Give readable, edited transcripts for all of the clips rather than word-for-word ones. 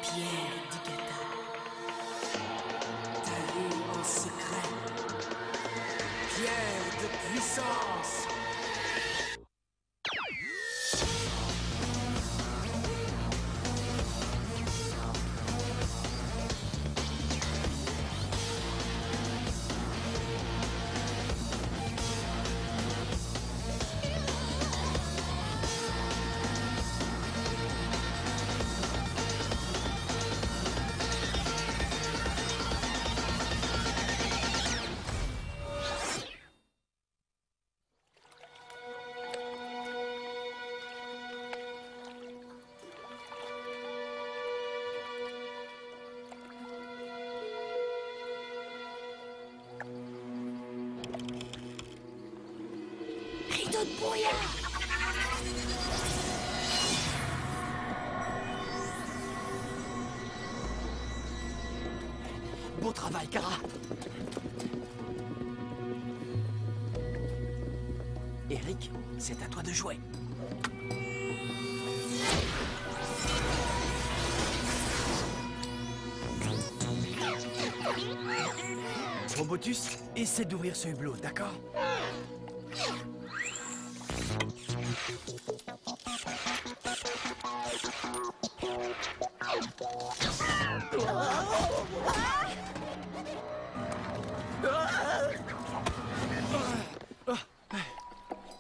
Pierre d'Ikata. Taillée en secret. Pierre de puissance. Rideau de brouillard. Beau travail, Kara. Eric, c'est à toi de jouer. Robotus, essaie d'ouvrir ce hublot, d'accord?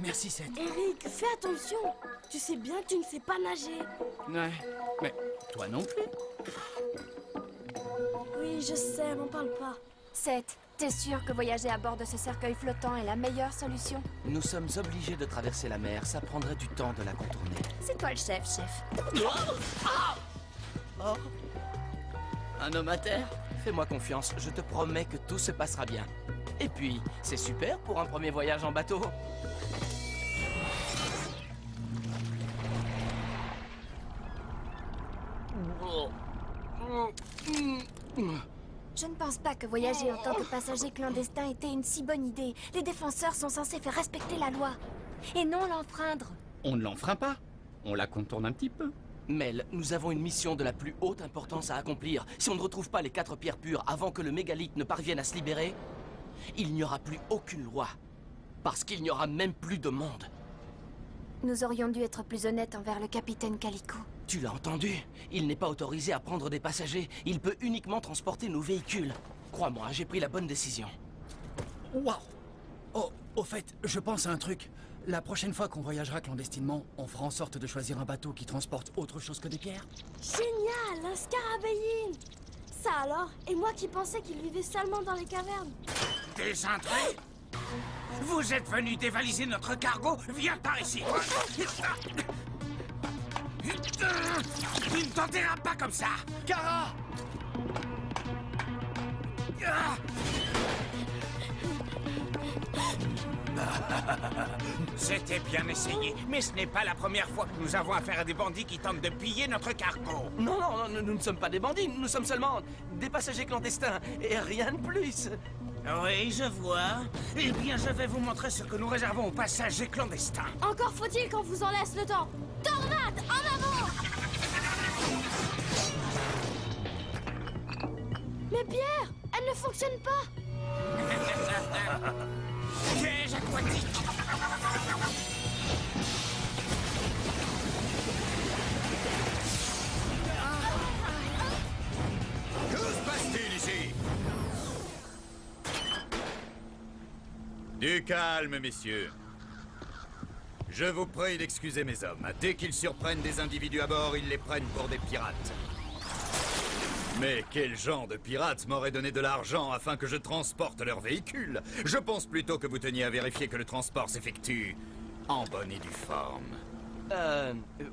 Merci, Seth. Eric, fais attention. Tu sais bien que tu ne sais pas nager. Ouais, mais toi non plus. Oui, je sais, m'en parle pas. Seth, t'es sûr que voyager à bord de ce cercueil flottant est la meilleure solution? Nous sommes obligés de traverser la mer. Ça prendrait du temps de la contourner. C'est toi le chef, chef. Oh, Un homme à terre? fais-moi confiance. Je te promets que tout se passera bien. Et puis, c'est super pour un premier voyage en bateau. Je ne pense pas que voyager en tant que passager clandestin était une si bonne idée. Les défenseurs sont censés faire respecter la loi. Et non l'enfreindre. On ne l'enfreint pas. On la contourne un petit peu. Mel, nous avons une mission de la plus haute importance à accomplir. Si on ne retrouve pas les 4 pierres pures avant que le mégalithe ne parvienne à se libérer, il n'y aura plus aucune loi. Parce qu'il n'y aura même plus de monde. Nous aurions dû être plus honnêtes envers le capitaine Calico. Tu l'as entendu? Il n'est pas autorisé à prendre des passagers. Il peut uniquement transporter nos véhicules. Crois-moi, j'ai pris la bonne décision. Waouh! Oh, au fait, je pense à un truc. La prochaine fois qu'on voyagera clandestinement, on fera en sorte de choisir un bateau qui transporte autre chose que des pierres. Génial, un scarabéine. Ça alors? Et moi qui pensais qu'il vivait seulement dans les cavernes. Des intrus? Vous êtes venus dévaliser notre cargo? Viens par ici! Tu ne t'enterras pas comme ça! Kara! C'était bien essayé, mais ce n'est pas la première fois que nous avons affaire à des bandits qui tentent de piller notre cargo. Non, non, non, nous ne sommes pas des bandits. Nous sommes seulement des passagers clandestins. Et rien de plus. Oui, je vois. Eh bien, je vais vous montrer ce que nous réservons aux passagers clandestins. Encore faut-il qu'on vous en laisse le temps. Tornade, en avant! Mais Pierre, elle ne fonctionne pas. Piège aquatique! Que se passe-t-il ici? Du calme, messieurs. Je vous prie d'excuser mes hommes. Dès qu'ils surprennent des individus à bord, ils les prennent pour des pirates. Mais quel genre de pirates m'aurait donné de l'argent afin que je transporte leur véhicule? Je pense plutôt que vous teniez à vérifier que le transport s'effectue en bonne et due forme.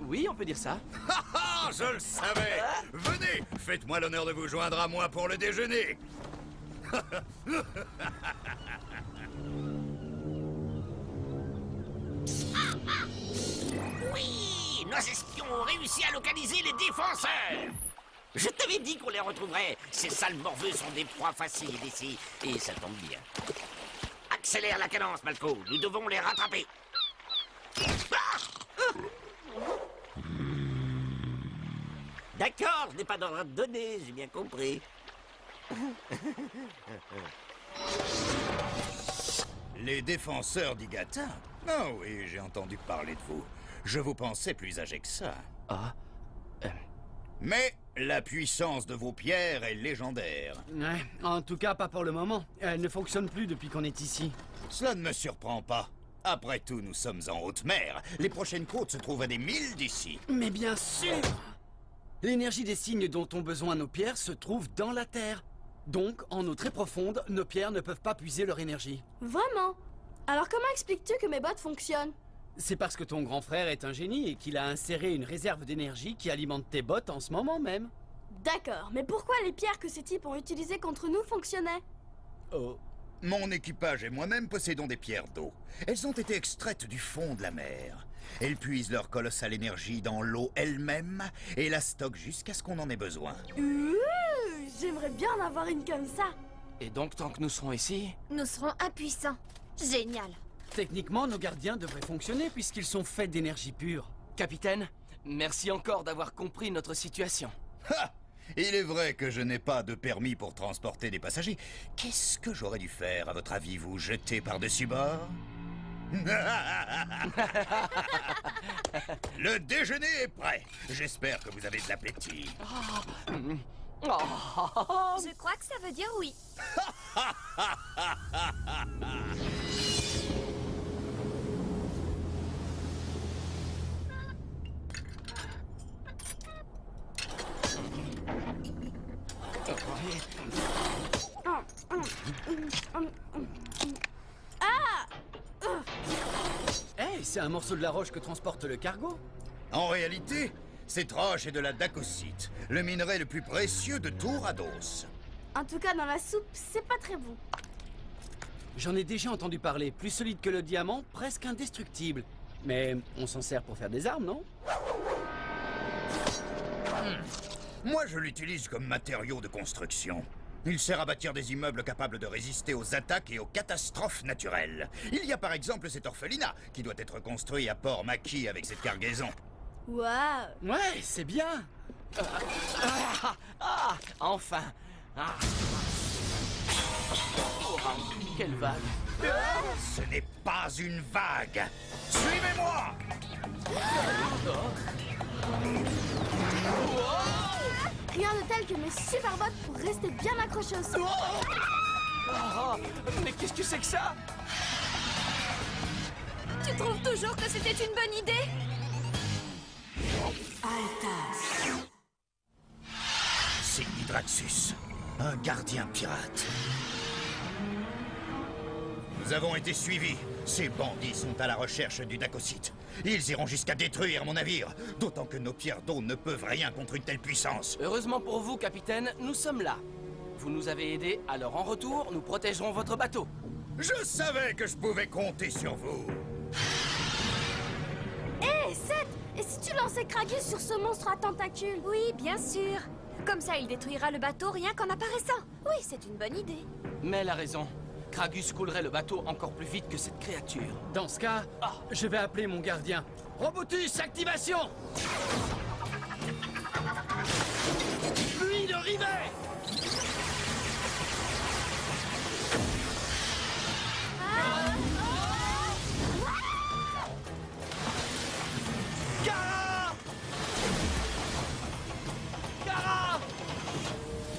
Oui, on peut dire ça. Ha ha, je le savais! Venez, faites-moi l'honneur de vous joindre à moi pour le déjeuner. Oui, nos espions ont réussi à localiser les défenseurs. Je t'avais dit qu'on les retrouverait. Ces sales morveux sont des proies faciles ici. Et ça tombe bien. Accélère la cadence, Malco. Nous devons les rattraper. Ah! D'accord, je n'ai pas d'ordre à te donner, j'ai bien compris. Les défenseurs d'Igata? Ah oui, j'ai entendu parler de vous. Je vous pensais plus âgé que ça. Ah. Mais la puissance de vos pierres est légendaire. Ouais, en tout cas, pas pour le moment. Elle ne fonctionne plus depuis qu'on est ici. Cela ne me surprend pas. Après tout, nous sommes en haute mer. Les prochaines côtes se trouvent à des milles d'ici. Mais bien sûr! L'énergie des signes dont ont besoin nos pierres se trouve dans la Terre. Donc, en eau très profonde, nos pierres ne peuvent pas puiser leur énergie. Vraiment? Alors comment expliques-tu que mes bottes fonctionnent? C'est parce que ton grand frère est un génie et qu'il a inséré une réserve d'énergie qui alimente tes bottes en ce moment même. D'accord, mais pourquoi les pierres que ces types ont utilisées contre nous fonctionnaient? Oh. Mon équipage et moi-même possédons des pierres d'eau. Elles ont été extraites du fond de la mer. Elles puisent leur colossale énergie dans l'eau elle-même et la stockent jusqu'à ce qu'on en ait besoin. J'aimerais bien en avoir une comme ça. Et donc, tant que nous serons ici... Nous serons impuissants. Génial. Techniquement, nos gardiens devraient fonctionner puisqu'ils sont faits d'énergie pure. Capitaine, merci encore d'avoir compris notre situation. Ha! Il est vrai que je n'ai pas de permis pour transporter des passagers. Qu'est-ce que j'aurais dû faire, à votre avis, vous jeter par-dessus bord? Le déjeuner est prêt. J'espère que vous avez de l'appétit. Je crois que ça veut dire oui. Hey, c'est un morceau de la roche que transporte le cargo. En réalité, cette roche est de la dacosite, le minerai le plus précieux de tout Rados. En tout cas, dans la soupe, c'est pas très bon. J'en ai déjà entendu parler. Plus solide que le diamant, presque indestructible. Mais on s'en sert pour faire des armes, non? Moi, je l'utilise comme matériau de construction. Il sert à bâtir des immeubles capables de résister aux attaques et aux catastrophes naturelles. Il y a par exemple cet orphelinat qui doit être construit à Port-Maquis avec cette cargaison. Waouh! Ouais, c'est bien. Enfin. Oh, quelle vague. Ce n'est pas une vague. Suivez-moi! Rien de tel que mes super bottes pour rester bien accrochés au sol. Oh, mais qu'est-ce que c'est que ça? Tu trouves toujours que c'était une bonne idée? Altas. C'est Hydraxus, un gardien pirate. Nous avons été suivis. Ces bandits sont à la recherche du dacosite. Ils iront jusqu'à détruire mon navire, d'autant que nos pierres d'eau ne peuvent rien contre une telle puissance. Heureusement pour vous, capitaine, nous sommes là. Vous nous avez aidés, alors en retour, nous protégerons votre bateau. Je savais que je pouvais compter sur vous. Hé, Seth! Et si tu lançais Kragus sur ce monstre à tentacules? Oui, bien sûr. Comme ça, il détruira le bateau rien qu'en apparaissant. Oui, c'est une bonne idée. Mais elle a raison. Kragus coulerait le bateau encore plus vite que cette créature. Dans ce cas, je vais appeler mon gardien. Robotus, activation! Pluie de rivets! Gara! Gara!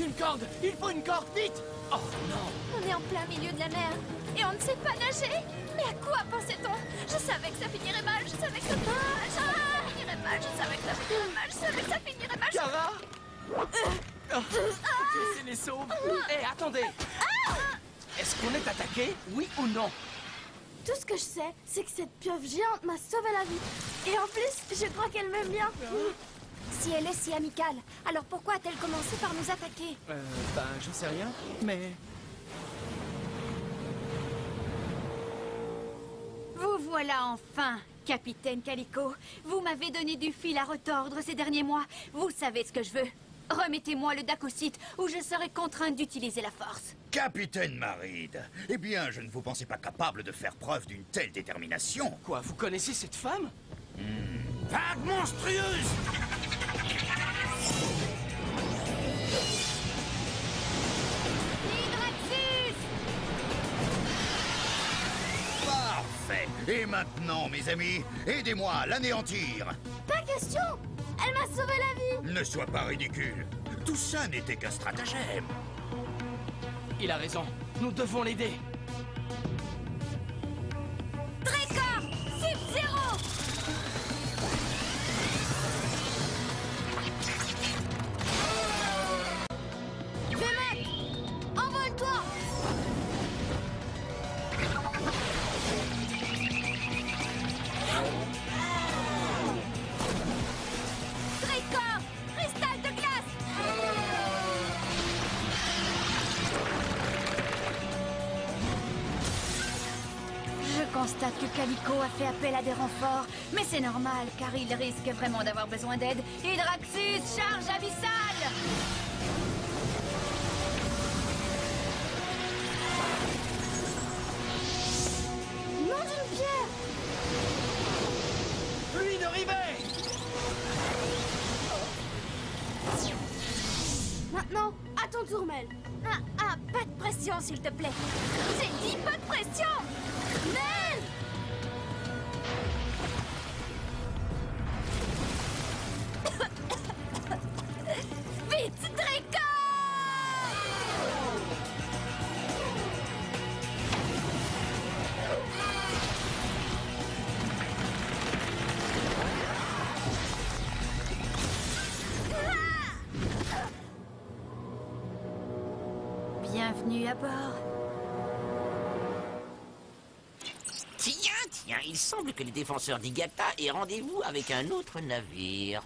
Une corde! Il faut une corde, vite! Oh non! On est en plein milieu de la mer et on ne sait pas nager. Mais à quoi pensait-on? Je savais que ça finirait mal, je savais que ça finirait mal, je savais que ça finirait mal, je savais que ça finirait mal. Gara! C'est les sauve! Hé, attendez! Est-ce qu'on est attaqué, oui ou non? Tout ce que je sais, c'est que cette pieuvre géante m'a sauvé la vie. Et en plus, je crois qu'elle m'aime bien. Si elle est si amicale, alors pourquoi a-t-elle commencé par nous attaquer? J'en sais rien, mais... Vous voilà enfin, capitaine Calico. Vous m'avez donné du fil à retordre ces derniers mois. Vous savez ce que je veux. Remettez-moi le dacosite ou je serai contrainte d'utiliser la force. Capitaine Maride, eh bien, je ne vous pensais pas capable de faire preuve d'une telle détermination. Quoi, vous connaissez cette femme? Vague monstrueuse! Hydraxus! Parfait. Et maintenant, mes amis, aidez-moi à l'anéantir. Pas question. Elle m'a sauvé la vie. Ne sois pas ridicule. Tout ça n'était qu'un stratagème. Il a raison. Nous devons l'aider. Tricor! Sub-Zero! Vémec, envole-toi. Tricor! Cristal de glace! Je constate que Calico a fait appel à des renforts, mais c'est normal, car il risque vraiment d'avoir besoin d'aide. Hydraxus, charge abyssale! Nom d'une pierre. Pluie de rivets! Maintenant, à ton tour, Mel. Pas de pression, s'il te plaît. J'ai dit pas de pression! Mel! Vite, Tricor! Bienvenue à bord. Tiens, il semble que les défenseurs d'Igata aient rendez-vous avec un autre navire.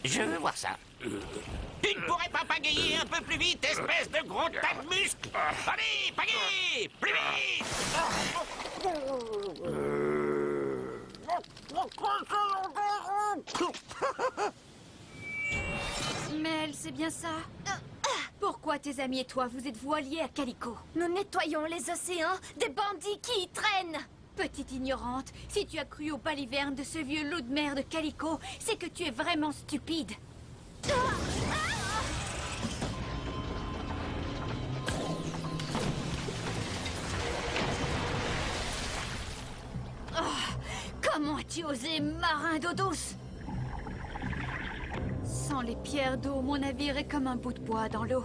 Je veux voir ça. Tu ne pourrais pas pagayer un peu plus vite, espèce de gros tas de muscles? Allez, pagaye! Plus vite! Mel, c'est bien ça? Pourquoi tes amis et toi, vous êtes alliés à Calico? Nous nettoyons les océans des bandits qui y traînent. Petite ignorante, si tu as cru aux balivernes de ce vieux loup de mer de Calico, c'est que tu es vraiment stupide. Comment as-tu osé, marin d'eau douce? Sans les pierres d'eau, mon navire est comme un bout de bois dans l'eau.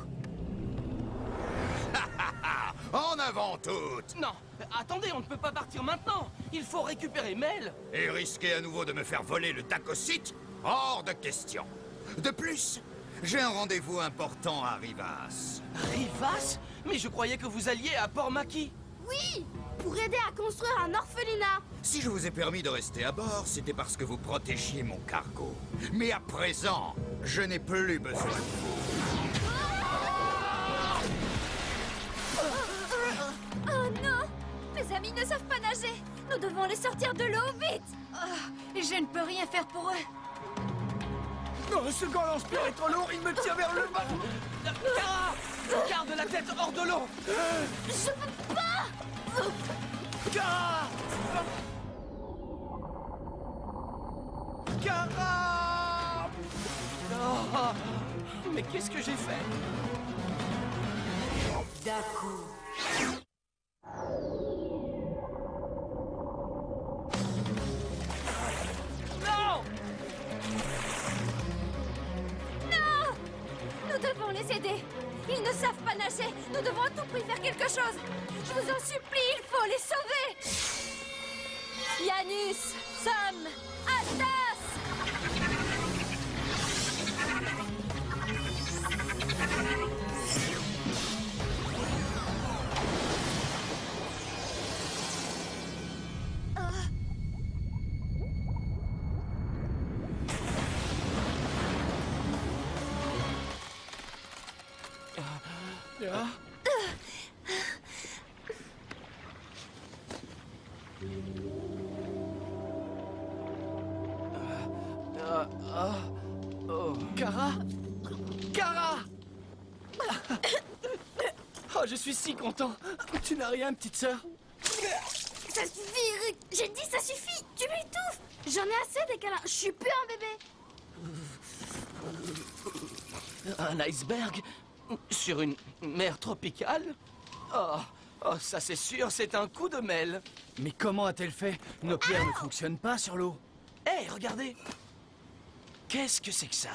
En avant toutes! Non, attendez, on ne peut pas partir maintenant. Il faut récupérer Mel. Et risquer à nouveau de me faire voler le Dacocyte? Hors de question. De plus, j'ai un rendez-vous important à Rivas. Rivas? Mais je croyais que vous alliez à Port-Maki. Oui, pour aider à construire un orphelinat. Si je vous ai permis de rester à bord, c'était parce que vous protégiez mon cargo. Mais à présent, je n'ai plus besoin de vous. Oh non! Mes amis ne savent pas nager! Nous devons les sortir de l'eau, vite! Je ne peux rien faire pour eux. Non, ce gant lance-pierre est trop lourd, il me tient vers le bas. Kara! Garde la tête hors de l'eau. Je peux pas. Kara! Kara! Oh, mais qu'est-ce que j'ai fait? Daku. Non! Non! Nous devons les aider. Ils ne savent pas nager. Nous devons à tout prix faire quelque chose. Je vous en supplie, il faut les sauver. Janus, Sam, Astas! Kara? Kara! Oh, je suis si content. Tu n'as rien, petite sœur? Ça suffit, Rick. J'ai dit ça suffit. Tu m'étouffes. J'en ai assez des câlins. Je suis plus un bébé. Un iceberg sur une mer tropicale? Oh, ça c'est sûr, c'est un coup de mêle. Mais comment a-t-elle fait? Nos pierres ne fonctionnent pas sur l'eau. Hé, regardez! Qu'est-ce que c'est que ça?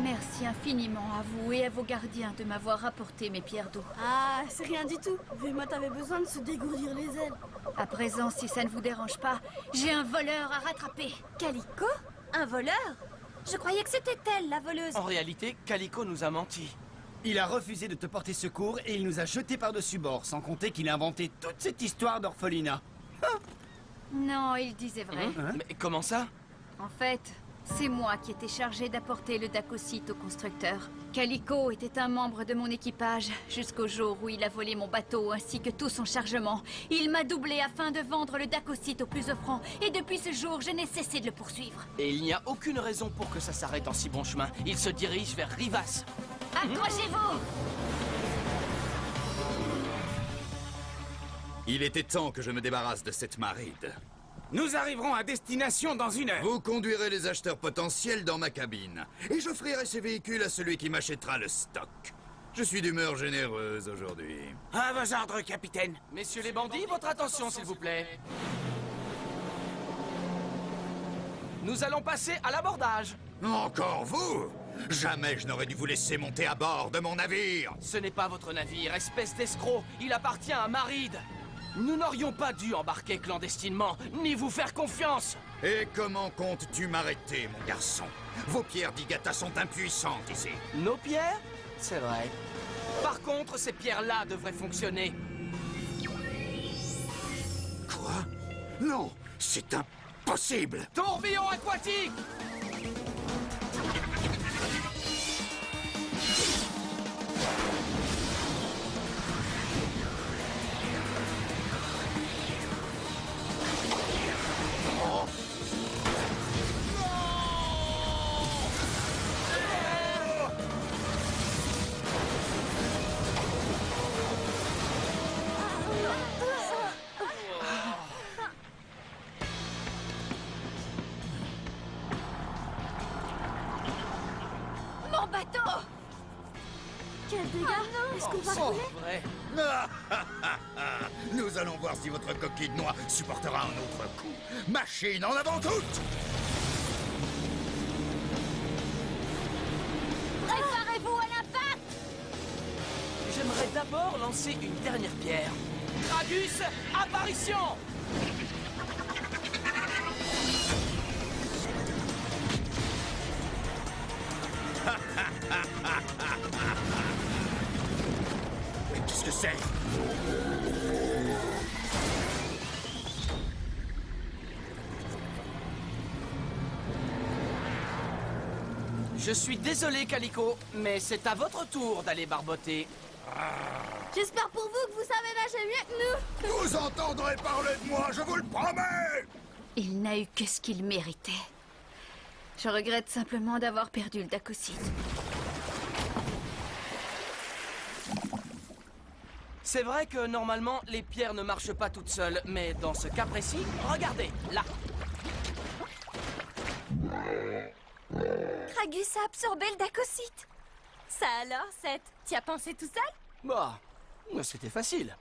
Merci infiniment à vous et à vos gardiens de m'avoir apporté mes pierres d'eau. Ah, c'est rien du tout. Vémote avait besoin de se dégourdir les ailes. À présent, si ça ne vous dérange pas, j'ai un voleur à rattraper. Calico? Un voleur? Je croyais que c'était elle, la voleuse. En réalité, Calico nous a menti. Il a refusé de te porter secours et il nous a jetés par-dessus bord, sans compter qu'il a inventé toute cette histoire d'orphelinat. Non, il disait vrai. Mais comment ça? En fait, c'est moi qui étais chargée d'apporter le Dacocyte au constructeur. Calico était un membre de mon équipage, jusqu'au jour où il a volé mon bateau ainsi que tout son chargement. Il m'a doublé afin de vendre le Dacocyte au plus offrant, et depuis ce jour, je n'ai cessé de le poursuivre. Et il n'y a aucune raison pour que ça s'arrête en si bon chemin. Il se dirige vers Rivas. Accrochez-vous! Il était temps que je me débarrasse de cette maride. Nous arriverons à destination dans 1 heure. Vous conduirez les acheteurs potentiels dans ma cabine. Et j'offrirai ces véhicules à celui qui m'achètera le stock. Je suis d'humeur généreuse aujourd'hui. À vos ordres, capitaine. Messieurs les bandits, votre attention s'il vous plaît. Nous allons passer à l'abordage. Encore vous? Jamais je n'aurais dû vous laisser monter à bord de mon navire. Ce n'est pas votre navire, espèce d'escroc. Il appartient à Maride. Nous n'aurions pas dû embarquer clandestinement, ni vous faire confiance. Et comment comptes-tu m'arrêter, mon garçon? Vos pierres d'Igata sont impuissantes ici. Nos pierres? C'est vrai. Par contre, ces pierres-là devraient fonctionner. Quoi? Non, c'est impossible. Tourbillon aquatique! Mon bateau! Quel dégât! Est-ce qu'on va Oh, rouler? vrai. Nous allons voir si votre coquille de noix supportera un autre coup. Machine en avant toute! Préparez-vous à l'impact! J'aimerais d'abord lancer une dernière pierre. Tragus, apparition! Mais qu'est-ce que c'est? Je suis désolé, Calico, mais c'est à votre tour d'aller barboter. J'espère pour vous que vous savez nager mieux que nous. Vous entendrez parler de moi, je vous le promets! Il n'a eu que ce qu'il méritait. Je regrette simplement d'avoir perdu le Dacocyte. C'est vrai que normalement, les pierres ne marchent pas toutes seules, mais dans ce cas précis, regardez, là. Tragus a absorbé le Dacocyte. Ça alors, Seth? T'y as pensé tout seul? Bah, c'était facile.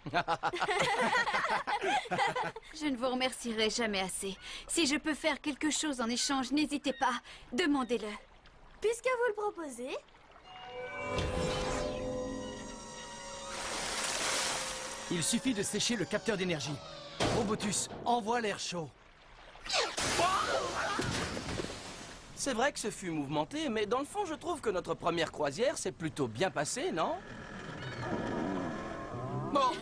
Je ne vous remercierai jamais assez. Si je peux faire quelque chose en échange, n'hésitez pas. Demandez-le. Puisque vous le proposez, Il suffit de sécher le capteur d'énergie. Robotus, envoie l'air chaud. C'est vrai que ce fut mouvementé, mais dans le fond, je trouve que notre première croisière s'est plutôt bien passée, non? Bon.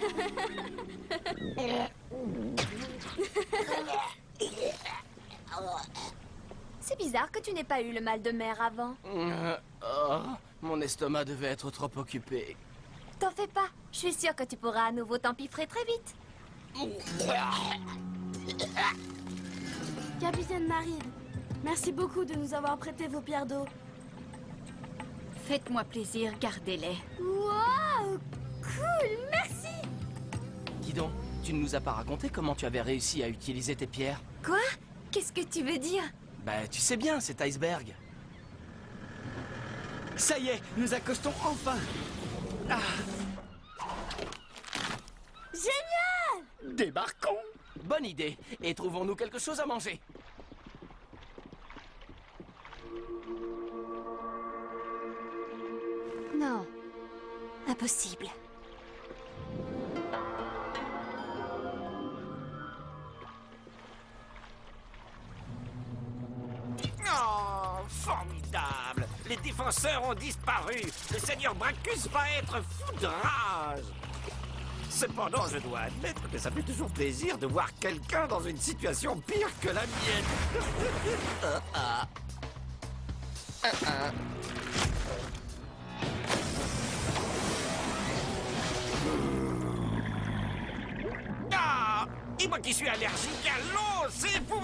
C'est bizarre que tu n'aies pas eu le mal de mer avant. Mon estomac devait être trop occupé. T'en fais pas. Je suis sûre que tu pourras à nouveau t'empiffrer très vite. capitaine Maride, merci beaucoup de nous avoir prêté vos pierres d'eau. Faites-moi plaisir, gardez-les. Wow! Cool, merci! Dis donc, tu ne nous as pas raconté comment tu avais réussi à utiliser tes pierres? Quoi? Qu'est-ce que tu veux dire? Bah, tu sais bien, cet iceberg. Ça y est, nous accostons enfin. Ah, Génial! débarquons. Bonne idée. Et trouvons-nous quelque chose à manger. Non. Impossible. Oh, formidable! Les défenseurs ont disparu. Le seigneur Bracchus va être fou de rage. Cependant, je dois admettre que ça fait toujours plaisir de voir quelqu'un dans une situation pire que la mienne. Ah! Et moi qui suis allergique à l'eau, c'est pour...